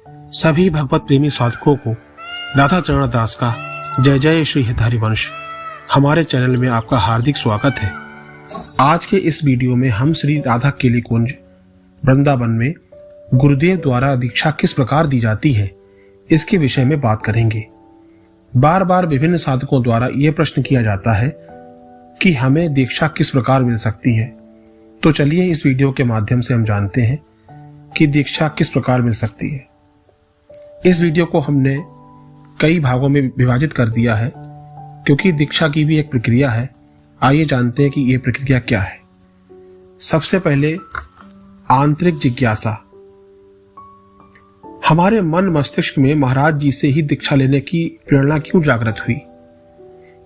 सभी भगवत प्रेमी साधकों को राधा चरण दास का जय जय श्री हित हरिवंश हमारे चैनल में आपका हार्दिक स्वागत है। आज के इस वीडियो में हम श्री राधा केली कुंज वृंदावन में गुरुदेव द्वारा दीक्षा किस प्रकार दी जाती है इसके विषय में बात करेंगे। बार बार विभिन्न साधकों द्वारा यह प्रश्न किया जाता है कि हमें दीक्षा किस प्रकार मिल सकती है। तो चलिए इस वीडियो के माध्यम से हम जानते हैं कि दीक्षा किस प्रकार मिल सकती है। इस वीडियो को हमने कई भागों में विभाजित कर दिया है क्योंकि दीक्षा की भी एक प्रक्रिया है। आइए जानते हैं कि यह प्रक्रिया क्या है। सबसे पहले आंतरिक जिज्ञासा। हमारे मन मस्तिष्क में महाराज जी से ही दीक्षा लेने की प्रेरणा क्यों जागृत हुई,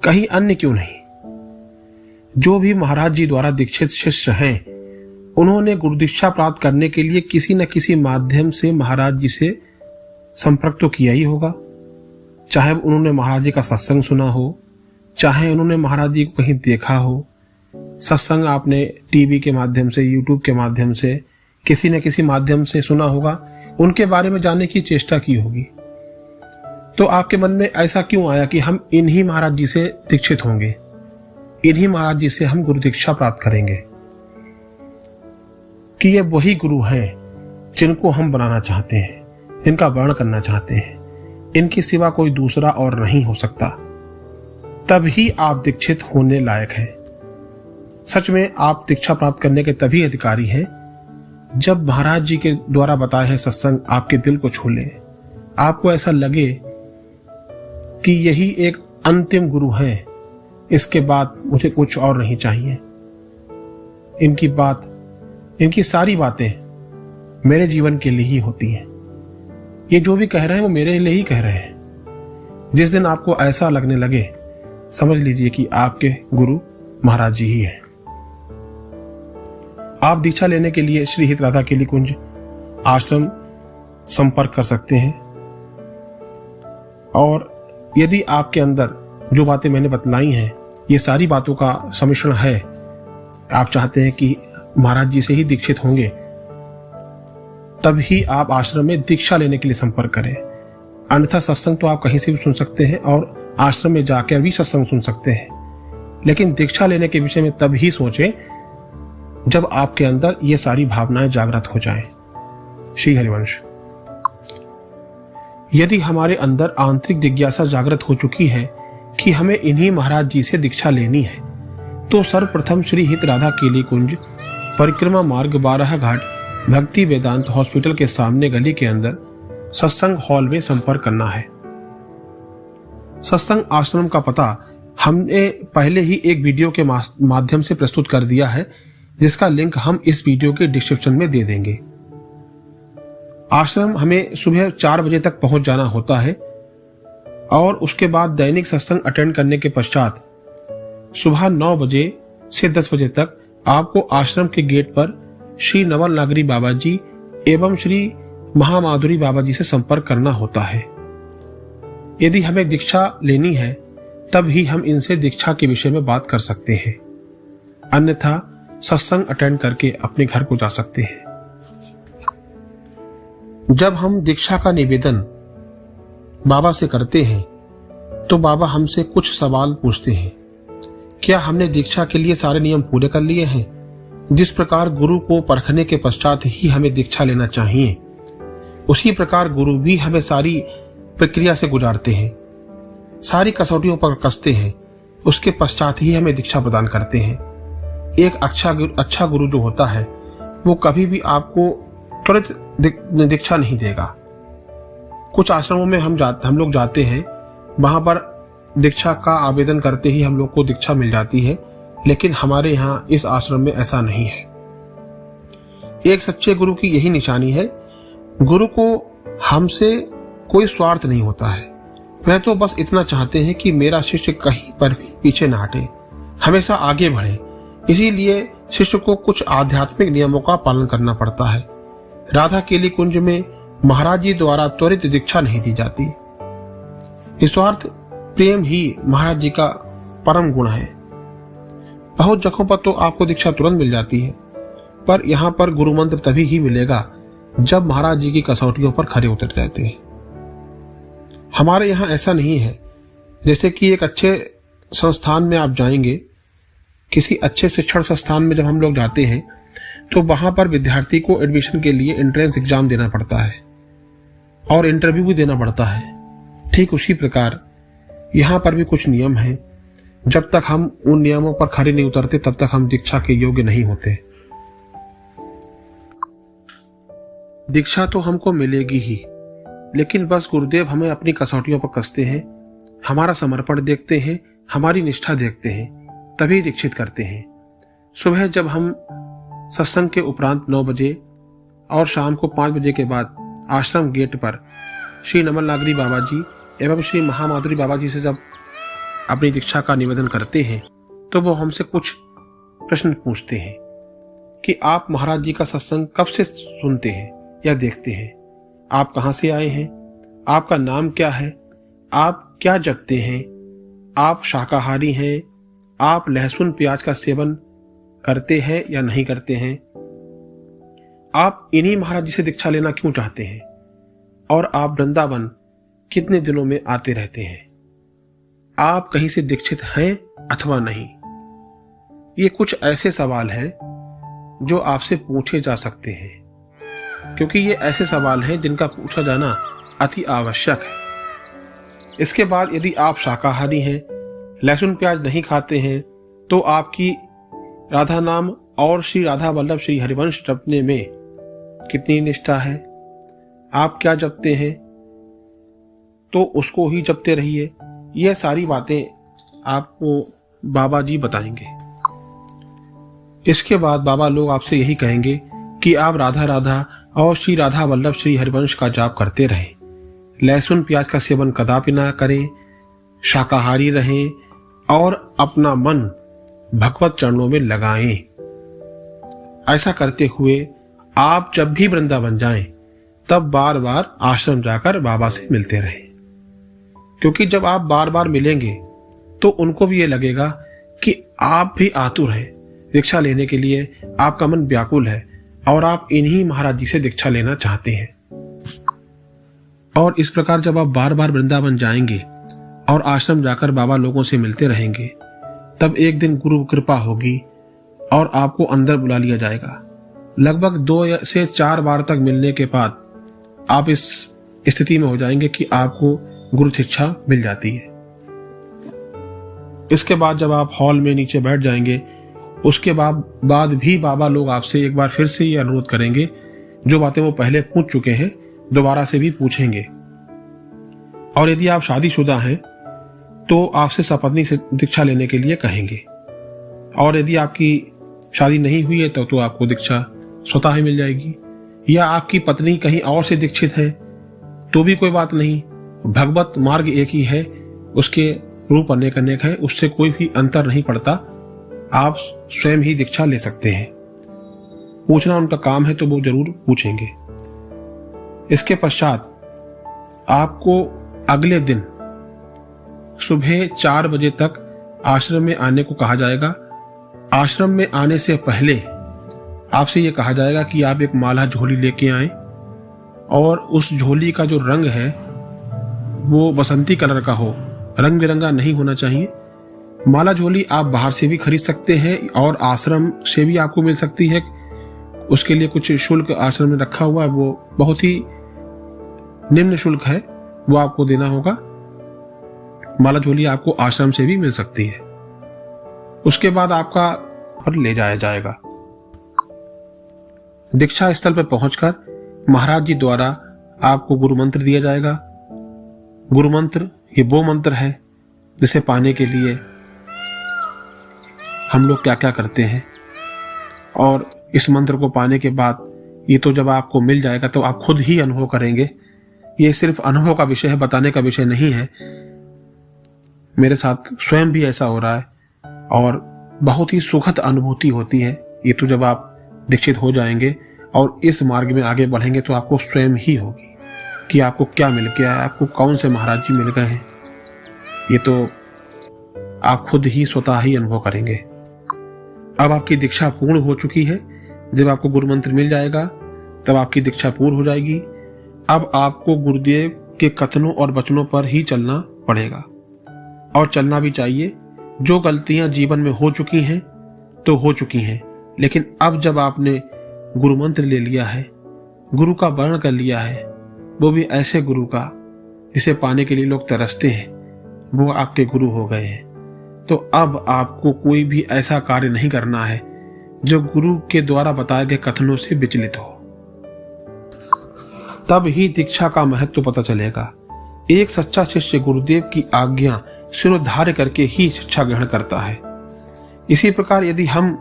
कहीं अन्य क्यों नहीं। जो भी महाराज जी द्वारा दीक्षित शिष्य हैं उन्होंने गुरु दीक्षा प्राप्त करने के लिए किसी न किसी माध्यम से महाराज जी से संपर्क तो किया ही होगा। चाहे उन्होंने महाराज जी का सत्संग सुना हो, चाहे उन्होंने महाराज जी को कहीं देखा हो। सत्संग आपने टीवी के माध्यम से, यूट्यूब के माध्यम से, किसी न किसी माध्यम से सुना होगा, उनके बारे में जानने की चेष्टा की होगी। तो आपके मन में ऐसा क्यों आया कि हम इन्हीं महाराज जी से दीक्षित होंगे, इन्हीं महाराज जी से हम गुरु दीक्षा प्राप्त करेंगे, कि ये वही गुरु हैं जिनको हम बनाना चाहते हैं, जिनका वर्ण करना चाहते हैं, इनके सिवा कोई दूसरा और नहीं हो सकता। तभी आप दीक्षित होने लायक हैं। सच में आप दीक्षा प्राप्त करने के तभी अधिकारी हैं जब महाराज जी के द्वारा बताए हैं सत्संग आपके दिल को छू ले। आपको ऐसा लगे कि यही एक अंतिम गुरु है, इसके बाद मुझे कुछ और नहीं चाहिए। इनकी सारी बातें मेरे जीवन के लिए ही होती हैं। ये जो भी कह रहे हैं वो मेरे लिए ही कह रहे हैं। जिस दिन आपको ऐसा लगने लगे समझ लीजिए कि आपके गुरु महाराज जी ही हैं। आप दीक्षा लेने के लिए श्री हित राधा केली कुंज आश्रम संपर्क कर सकते हैं। और यदि आपके अंदर जो बातें मैंने बतलाई हैं ये सारी बातों का सम्मिश्रण है, आप चाहते हैं कि महाराज जी से ही दीक्षित होंगे, तभी आप आश्रम में दीक्षा लेने के लिए संपर्क करें। अन्यथा सत्संग तो आप कहीं से भी सुन सकते हैं और आश्रम में जाकर भी सत्संग सुन सकते हैं, लेकिन दीक्षा लेने के विषय में तब ही सोचें जब आपके अंदर ये सारी भावनाएं जागृत हो जाएं। श्री हरिवंश। यदि हमारे अंदर आंतरिक जिज्ञासा जागृत हो चुकी है कि हमें इन्हीं महाराज जी से दीक्षा लेनी है, तो सर्वप्रथम श्री हित राधा केली कुंज परिक्रमा मार्ग 12 घाट भक्ति वेदांत हॉस्पिटल के सामने गली के अंदर सत्संग हॉल में संपर्क करना है। सत्संग आश्रम का पता हमने पहले ही एक वीडियो के माध्यम से प्रस्तुत कर दिया है, जिसका लिंक हम इस वीडियो के डिस्क्रिप्शन में दे देंगे। आश्रम हमें सुबह 4 बजे तक पहुंच जाना होता है और उसके बाद दैनिक सत्संग अटेंड करने के पश्चात सुबह 9 बजे से 10 बजे तक आपको आश्रम के गेट पर श्री नवल नागरी बाबा जी एवं श्री महामाधुरी बाबा जी से संपर्क करना होता है। यदि हमें दीक्षा लेनी है तब ही हम इनसे दीक्षा के विषय में बात कर सकते हैं, अन्यथा सत्संग अटेंड करके अपने घर को जा सकते हैं। जब हम दीक्षा का निवेदन बाबा से करते हैं तो बाबा हमसे कुछ सवाल पूछते हैं। क्या हमने दीक्षा के लिए सारे नियम पूरे कर लिए हैं? जिस प्रकार गुरु को परखने के पश्चात ही हमें दीक्षा लेना चाहिए, उसी प्रकार गुरु भी हमें सारी प्रक्रिया से गुजारते हैं, सारी कसौटियों पर कसते हैं, उसके पश्चात ही हमें दीक्षा प्रदान करते हैं। एक अच्छा गुरु जो होता है वो कभी भी आपको तुरंत दीक्षा नहीं देगा। कुछ आश्रमों में हम लोग जाते हैं, वहां पर दीक्षा का आवेदन करते ही हम लोग को दीक्षा मिल जाती है, लेकिन हमारे यहाँ इस आश्रम में ऐसा नहीं है। एक सच्चे गुरु की यही निशानी है। गुरु को हमसे कोई स्वार्थ नहीं होता है, वह तो बस इतना चाहते हैं कि मेरा शिष्य कहीं पर भी पीछे ना हटे, हमेशा आगे बढ़े। इसीलिए शिष्य को कुछ आध्यात्मिक नियमों का पालन करना पड़ता है। राधा केली कुंज में महाराज जी द्वारा त्वरित दीक्षा नहीं दी जाती। निस्वार्थ प्रेम ही महाराज जी का परम गुण है। बहुत जगहों पर तो आपको दीक्षा तुरंत मिल जाती है, पर यहाँ पर गुरु मंत्र तभी ही मिलेगा जब महाराज जी की कसौटियों पर खरे उतर जाते हैं। हमारे यहाँ ऐसा नहीं है। जैसे कि एक अच्छे संस्थान में आप जाएंगे, किसी अच्छे शिक्षण संस्थान में जब हम लोग जाते हैं तो वहां पर विद्यार्थी को एडमिशन के लिए एंट्रेंस एग्जाम देना पड़ता है और इंटरव्यू भी देना पड़ता है। ठीक उसी प्रकार यहाँ पर भी कुछ नियम हैं। जब तक हम उन नियमों पर खरे नहीं उतरते तब तक हम दीक्षा के योग्य नहीं होते। दीक्षा तो हमको मिलेगी ही, लेकिन बस गुरुदेव हमें अपनी कसौटियों पर कसते हैं, हमारा समर्पण देखते हैं, हमारी निष्ठा देखते हैं, तभी दीक्षित करते हैं। सुबह जब हम सत्संग के उपरांत 9 बजे और शाम को 5 बजे के बाद आश्रम गेट पर श्री नमन नागरी बाबा जी एवं श्री महामाधुरी बाबा जी से जब अपनी दीक्षा का निवेदन करते हैं तो वो हमसे कुछ प्रश्न पूछते हैं कि आप महाराज जी का सत्संग कब से सुनते हैं या देखते हैं, आप कहाँ से आए हैं, आपका नाम क्या है, आप क्या जपते हैं, आप शाकाहारी हैं, आप लहसुन प्याज का सेवन करते हैं या नहीं करते हैं, आप इन्हीं महाराज जी से दीक्षा लेना क्यों चाहते हैं, और आप वृंदावन कितने दिनों में आते रहते हैं, आप कहीं से दीक्षित हैं अथवा नहीं। ये कुछ ऐसे सवाल हैं जो आपसे पूछे जा सकते हैं, क्योंकि ये ऐसे सवाल हैं जिनका पूछा जाना अति आवश्यक है। इसके बाद यदि आप शाकाहारी हैं, लहसुन प्याज नहीं खाते हैं, तो आपकी राधा नाम और श्री राधा वल्लभ श्री हरिवंश जपने में कितनी निष्ठा है, आप क्या जपते हैं, तो उसको ही जपते रहिए। यह सारी बातें आपको बाबा जी बताएंगे। इसके बाद बाबा लोग आपसे यही कहेंगे कि आप राधा राधा और श्री राधा वल्लभ श्री हरिवंश का जाप करते रहें, लहसुन प्याज का सेवन कदापि ना करें, शाकाहारी रहें और अपना मन भगवत चरणों में लगाएं। ऐसा करते हुए आप जब भी वृंदावन जाएं तब बार बार आश्रम जाकर बाबा से मिलते रहें, क्योंकि जब आप बार बार मिलेंगे तो उनको भी ये लगेगा कि आप भी आतुर हैं दीक्षा लेने के लिए, आपका मन व्याकुल है और आप इन्हीं महाराज जी से दीक्षा लेना चाहते हैं। और इस प्रकार जब आप बार बार वृंदावन जाएंगे और आश्रम जाकर बाबा लोगों से मिलते रहेंगे, तब एक दिन गुरु कृपा होगी और आपको अंदर बुला लिया जाएगा। लगभग 2 से 4 बार तक मिलने के बाद आप इस स्थिति में हो जाएंगे कि आपको गुरु शिक्षा मिल जाती है। इसके बाद जब आप हॉल में नीचे बैठ जाएंगे, उसके बाद भी बाबा लोग आपसे एक बार फिर से ये अनुरोध करेंगे, जो बातें वो पहले पूछ चुके हैं दोबारा से भी पूछेंगे। और यदि आप शादीशुदा हैं तो आपसे सपत्नी से दीक्षा लेने के लिए कहेंगे, और यदि आपकी शादी नहीं हुई है तो आपको दीक्षा स्वतः ही मिल जाएगी। या आपकी पत्नी कहीं और से दीक्षित है तो भी कोई बात नहीं, भगवत मार्ग एक ही है, उसके रूप अनेक अनेक है, उससे कोई भी अंतर नहीं पड़ता। आप स्वयं ही दीक्षा ले सकते हैं। पूछना उनका काम है तो वो जरूर पूछेंगे। इसके पश्चात आपको अगले दिन सुबह 4 बजे तक आश्रम में आने को कहा जाएगा। आश्रम में आने से पहले आपसे यह कहा जाएगा कि आप एक माला झोली लेके आएं, और उस झोली का जो रंग है वो बसंती कलर का हो, रंग बिरंगा नहीं होना चाहिए। माला झोली आप बाहर से भी खरीद सकते हैं और आश्रम से भी आपको मिल सकती है। उसके लिए कुछ शुल्क आश्रम में रखा हुआ है, वो बहुत ही निम्न शुल्क है, वो आपको देना होगा। माला झोली आपको आश्रम से भी मिल सकती है। उसके बाद आपका पर ले जाया जाएगा। दीक्षा स्थल पर पहुंचकर महाराज जी द्वारा आपको गुरु मंत्र दिया जाएगा। गुरु मंत्र ये वो मंत्र है जिसे पाने के लिए हम लोग क्या क्या करते हैं, और इस मंत्र को पाने के बाद ये तो जब आपको मिल जाएगा तो आप खुद ही अनुभव करेंगे। ये सिर्फ अनुभव का विषय है, बताने का विषय नहीं है। मेरे साथ स्वयं भी ऐसा हो रहा है और बहुत ही सुखद अनुभूति होती है। ये तो जब आप दीक्षित हो जाएंगे और इस मार्ग में आगे बढ़ेंगे तो आपको स्वयं ही होगी कि आपको क्या मिल गया है, आपको कौन से महाराज जी मिल गए हैं। ये तो आप खुद ही स्वतः ही अनुभव करेंगे। अब आपकी दीक्षा पूर्ण हो चुकी है। जब आपको गुरु मंत्र मिल जाएगा तब आपकी दीक्षा पूर्ण हो जाएगी। अब आपको गुरुदेव के कथनों और वचनों पर ही चलना पड़ेगा, और चलना भी चाहिए। जो गलतियां जीवन में हो चुकी हैं तो हो चुकी हैं, लेकिन अब जब आपने गुरु मंत्र ले लिया है, गुरु का वर्ण कर लिया है, वो भी ऐसे गुरु का जिसे पाने के लिए लोग तरसते हैं, वो आपके गुरु हो गए हैं। तो अब आपको कोई भी ऐसा कार्य नहीं करना है जो गुरु के द्वारा बताए गए कथनों से विचलित हो। तब ही दीक्षा का महत्व पता चलेगा। एक सच्चा शिष्य गुरुदेव की आज्ञा शिरोधार्य करके ही शिक्षा ग्रहण करता है। इसी प्रकार यदि हम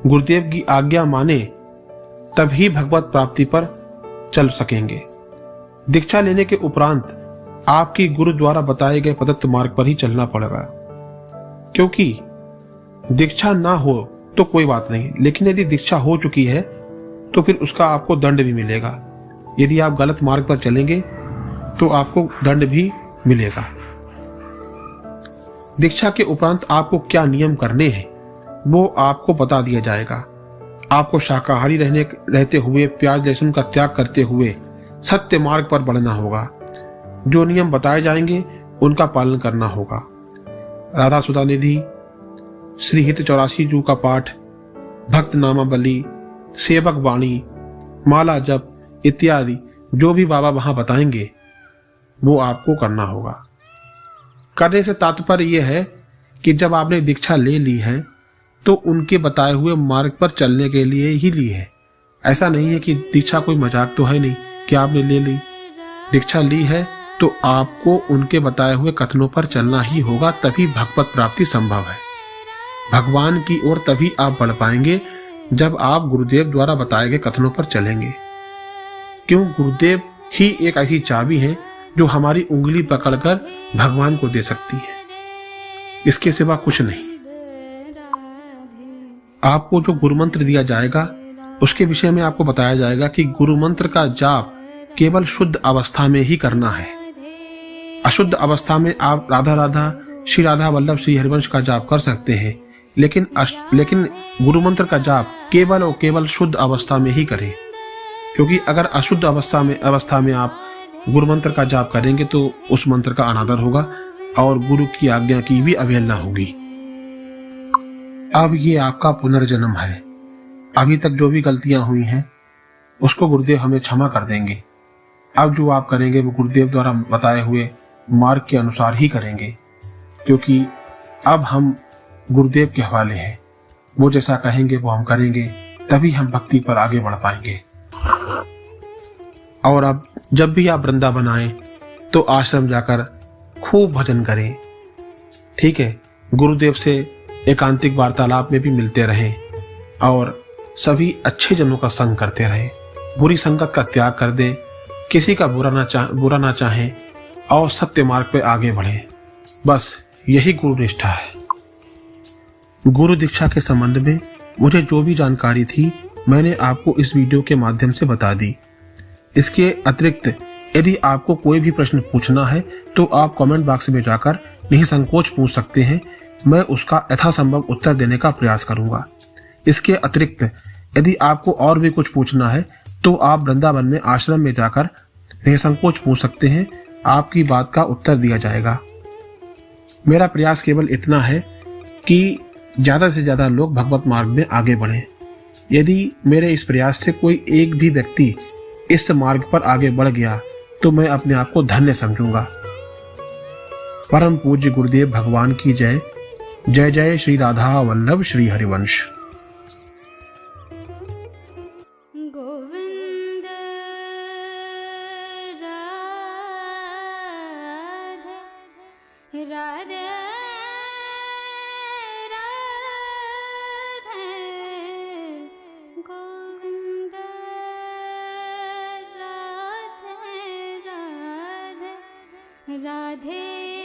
गुरुदेव की आज्ञा माने तभी भगवत प्राप्ति पर चल सकेंगे। दीक्षा लेने के उपरांत आपकी गुरु द्वारा बताए गए प्रदत्त मार्ग पर ही चलना पड़ेगा, क्योंकि दीक्षा ना हो तो कोई बात नहीं, लेकिन यदि दीक्षा हो चुकी है तो फिर उसका आपको दंड भी मिलेगा। यदि आप गलत मार्ग पर चलेंगे तो आपको दंड भी मिलेगा। दीक्षा के उपरांत आपको क्या नियम करने हैं वो आपको बता दिया जाएगा। आपको शाकाहारी रहते हुए, प्याज लहसुन का त्याग करते हुए सत्य मार्ग पर बढ़ना होगा। जो नियम बताए जाएंगे उनका पालन करना होगा। राधा सुधा निधि, श्री हित 84 जू का पाठ, भक्त नामावली, सेवक वाणी, माला जप इत्यादि जो भी बाबा वहां बताएंगे वो आपको करना होगा। करने से तात्पर्य यह है कि जब आपने दीक्षा ले ली है तो उनके बताए हुए मार्ग पर चलने के लिए ही ली है। ऐसा नहीं है कि दीक्षा कोई मजाक तो है नहीं कि आपने ले ली। दीक्षा ली है तो आपको उनके बताए हुए कथनों पर चलना ही होगा, तभी भगवत प्राप्ति संभव है। भगवान की ओर तभी आप बढ़ पाएंगे जब आप गुरुदेव द्वारा बताए गए कथनों पर चलेंगे। क्यों? गुरुदेव ही एक ऐसी चाबी है जो हमारी उंगली पकड़कर भगवान को दे सकती है, इसके सिवा कुछ नहीं। आपको जो गुरु मंत्र दिया जाएगा उसके विषय में आपको बताया जाएगा कि गुरु मंत्र का जाप केवल शुद्ध अवस्था में ही करना है। अशुद्ध अवस्था में आप राधा राधा, श्री राधा वल्लभ, श्री हरिवंश का जाप कर सकते हैं, लेकिन गुरु मंत्र का जाप केवल और केवल शुद्ध अवस्था में ही करें, क्योंकि अगर अशुद्ध अवस्था में आप गुरु मंत्र का जाप करेंगे तो उस मंत्र का अनादर होगा और गुरु की आज्ञा की भी अवहेलना होगी। अब ये आपका पुनर्जन्म है। अभी तक जो भी गलतियां हुई हैं उसको गुरुदेव हमें क्षमा कर देंगे। अब जो आप करेंगे वो गुरुदेव द्वारा बताए हुए मार्ग के अनुसार ही करेंगे, क्योंकि अब हम गुरुदेव के हवाले हैं। वो जैसा कहेंगे वो हम करेंगे, तभी हम भक्ति पर आगे बढ़ पाएंगे। और अब जब भी आप वृंदावन आए तो आश्रम जाकर खूब भजन करें, ठीक है? गुरुदेव से एकांतिक वार्तालाप में भी मिलते रहें और सभी अच्छे जनों का संग करते रहें। बुरी संगत का त्याग कर दें, किसी का बुरा ना चाहें और सत्य मार्ग पे आगे बढ़ें। बस यही गुरु निष्ठा है। गुरु दीक्षा के संबंध में मुझे जो भी जानकारी थी मैंने आपको इस वीडियो के माध्यम से बता दी। इसके अतिरिक्त यदि आपको कोई भी प्रश्न पूछना है तो आप कमेंट बॉक्स में जाकर निसंकोच पूछ सकते हैं। मैं उसका यथासंभव उत्तर देने का प्रयास करूंगा। इसके अतिरिक्त यदि आपको और भी कुछ पूछना है तो आप वृंदावन में आश्रम में जाकर निसंकोच पूछ सकते हैं, आपकी बात का उत्तर दिया जाएगा। मेरा प्रयास केवल इतना है कि ज्यादा से ज्यादा लोग भगवत मार्ग में आगे बढ़ें। यदि मेरे इस प्रयास से कोई एक भी व्यक्ति इस मार्ग पर आगे बढ़ गया तो मैं अपने आप को धन्य समझूंगा। परम पूज्य गुरुदेव भगवान की जय। जय जय श्री राधा वल्लभ श्री हरिवंश। गोविंद राधे राधे गोविंद राधे राधे राधे